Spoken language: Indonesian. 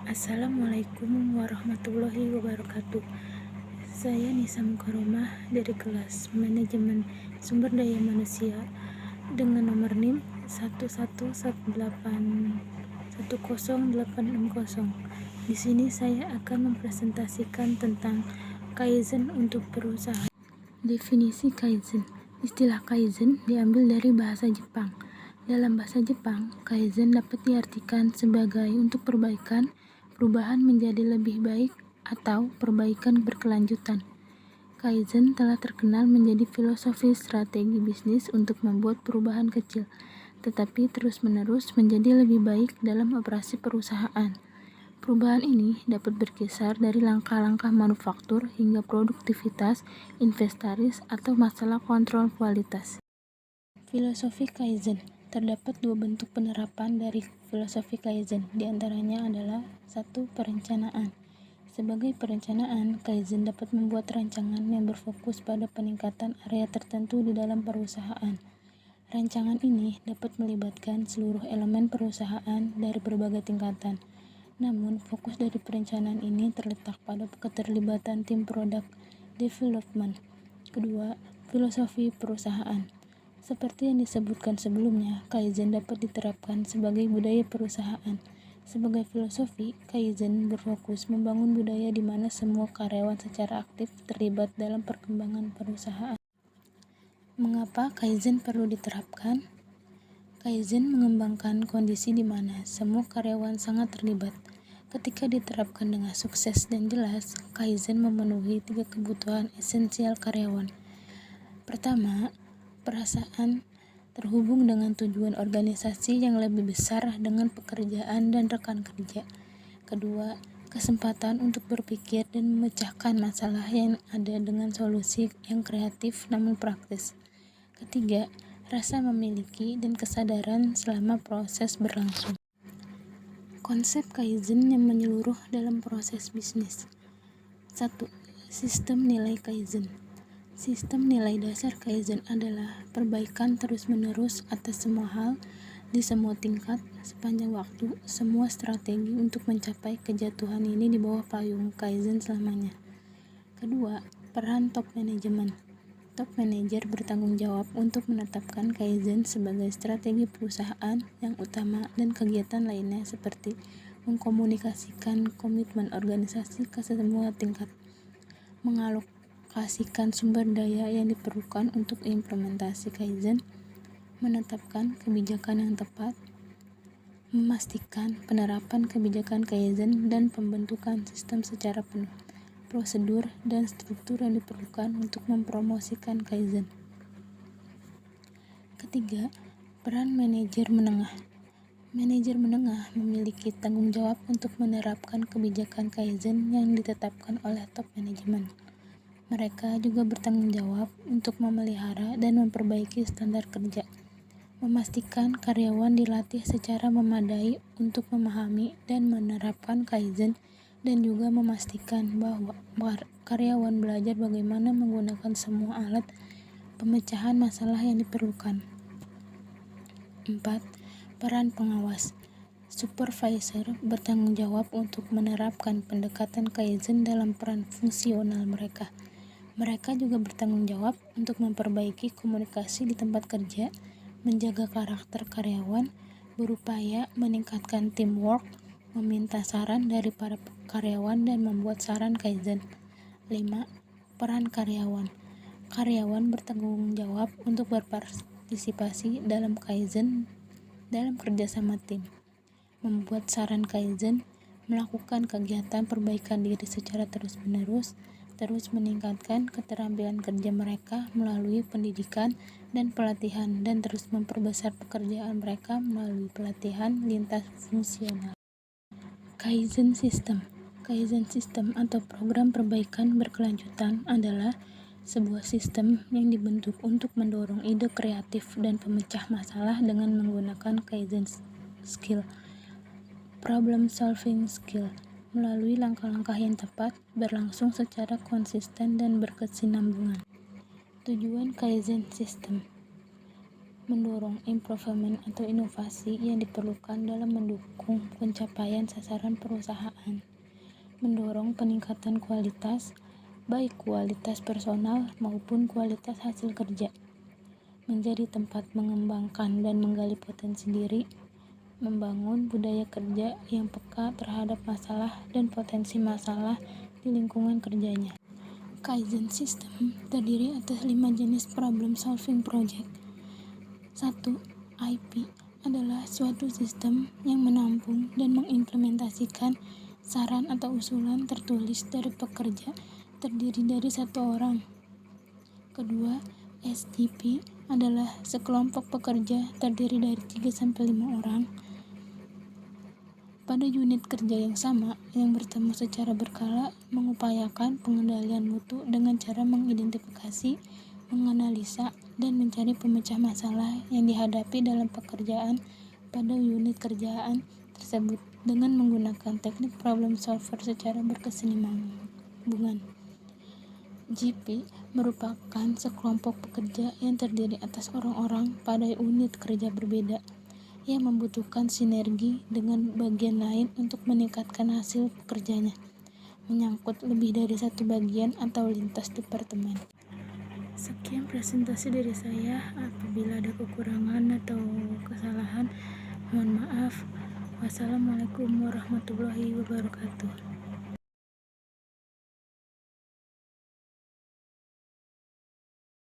Assalamualaikum warahmatullahi wabarakatuh. Saya Nisa Mukaromah dari kelas Manajemen Sumber Daya Manusia dengan nomor NIM 111810860. Di sini saya akan mempresentasikan tentang Kaizen untuk perusahaan. Definisi Kaizen. Istilah Kaizen diambil dari bahasa Jepang. Dalam bahasa Jepang, Kaizen dapat diartikan sebagai untuk perubahan menjadi lebih baik, atau perbaikan berkelanjutan. Kaizen telah terkenal menjadi filosofi strategi bisnis untuk membuat perubahan kecil, tetapi terus-menerus menjadi lebih baik dalam operasi perusahaan. Perubahan ini dapat berkisar dari langkah-langkah manufaktur hingga produktivitas, inventaris, atau masalah kontrol kualitas. Filosofi Kaizen. Terdapat dua bentuk penerapan dari filosofi Kaizen. Di antaranya adalah 1. Perencanaan. Sebagai perencanaan, Kaizen dapat membuat rancangan yang berfokus pada peningkatan area tertentu di dalam perusahaan. Rancangan ini dapat melibatkan seluruh elemen perusahaan dari berbagai tingkatan. Namun, fokus dari perencanaan ini terletak pada keterlibatan tim product development. Kedua, filosofi perusahaan. Seperti yang disebutkan sebelumnya, Kaizen dapat diterapkan sebagai budaya perusahaan. Sebagai filosofi, Kaizen berfokus membangun budaya di mana semua karyawan secara aktif terlibat dalam perkembangan perusahaan. Mengapa Kaizen perlu diterapkan? Kaizen mengembangkan kondisi di mana semua karyawan sangat terlibat. Ketika diterapkan dengan sukses dan jelas, Kaizen memenuhi 3 kebutuhan esensial karyawan. Pertama, perasaan terhubung dengan tujuan organisasi yang lebih besar dengan pekerjaan dan rekan kerja. Kedua, kesempatan untuk berpikir dan memecahkan masalah yang ada dengan solusi yang kreatif namun praktis. Ketiga, rasa memiliki dan kesadaran selama proses berlangsung. Konsep Kaizen yang menyeluruh dalam proses bisnis. 1. Sistem nilai Kaizen. Sistem nilai dasar Kaizen adalah perbaikan terus-menerus atas semua hal, di semua tingkat, sepanjang waktu. Semua strategi untuk mencapai kejatuhan ini di bawah payung Kaizen selamanya. Kedua, peran top manajemen. Top manager bertanggung jawab untuk menetapkan Kaizen sebagai strategi perusahaan yang utama dan kegiatan lainnya seperti mengkomunikasikan komitmen organisasi ke semua tingkat, mengalokasikan sumber daya yang diperlukan untuk implementasi Kaizen, menetapkan kebijakan yang tepat, memastikan penerapan kebijakan Kaizen dan pembentukan sistem secara penuh, prosedur dan struktur yang diperlukan untuk mempromosikan Kaizen. Ketiga, peran manajer menengah. Manajer menengah memiliki tanggung jawab untuk menerapkan kebijakan Kaizen yang ditetapkan oleh top manajemen. Mereka juga bertanggung jawab untuk memelihara dan memperbaiki standar kerja, memastikan karyawan dilatih secara memadai untuk memahami dan menerapkan Kaizen, dan juga memastikan bahwa karyawan belajar bagaimana menggunakan semua alat pemecahan masalah yang diperlukan. 4. Peran pengawas. Supervisor bertanggung jawab untuk menerapkan pendekatan Kaizen dalam peran fungsional mereka. Mereka juga bertanggung jawab untuk memperbaiki komunikasi di tempat kerja, menjaga karakter karyawan, berupaya meningkatkan teamwork, meminta saran dari para karyawan, dan membuat saran Kaizen. 5. Peran karyawan. Karyawan bertanggung jawab untuk berpartisipasi dalam Kaizen dalam kerjasama tim, membuat saran Kaizen, melakukan kegiatan perbaikan diri secara terus-menerus, terus meningkatkan keterampilan kerja mereka melalui pendidikan dan pelatihan, dan terus memperbesar pekerjaan mereka melalui pelatihan lintas fungsional. Kaizen System. Kaizen System atau program perbaikan berkelanjutan adalah sebuah sistem yang dibentuk untuk mendorong ide kreatif dan pemecah masalah dengan menggunakan Kaizen skill, problem solving skill, melalui langkah-langkah yang tepat, berlangsung secara konsisten dan berkesinambungan. Tujuan Kaizen System. mendorong improvement atau inovasi yang diperlukan dalam mendukung pencapaian sasaran perusahaan, mendorong peningkatan kualitas, baik kualitas personal maupun kualitas hasil kerja, menjadi tempat mengembangkan dan menggali potensi diri, membangun budaya kerja yang peka terhadap masalah dan potensi masalah di lingkungan kerjanya. Kaizen System terdiri atas 5 jenis problem solving project. 1. IP adalah suatu sistem yang menampung dan mengimplementasikan saran atau usulan tertulis dari pekerja terdiri dari satu orang. Kedua, SDP adalah sekelompok pekerja terdiri dari 3-5 orang pada unit kerja yang sama yang bertemu secara berkala mengupayakan pengendalian mutu dengan cara mengidentifikasi, menganalisa, dan mencari pemecah masalah yang dihadapi dalam pekerjaan pada unit kerjaan tersebut dengan menggunakan teknik problem solver secara berkesinambungan. GP merupakan sekelompok pekerja yang terdiri atas orang-orang pada unit kerja berbeda yang membutuhkan sinergi dengan bagian lain untuk meningkatkan hasil kerjanya, menyangkut lebih dari satu bagian atau lintas departemen. Sekian presentasi dari saya. Apabila ada kekurangan atau kesalahan, mohon maaf. Wassalamualaikum warahmatullahi wabarakatuh.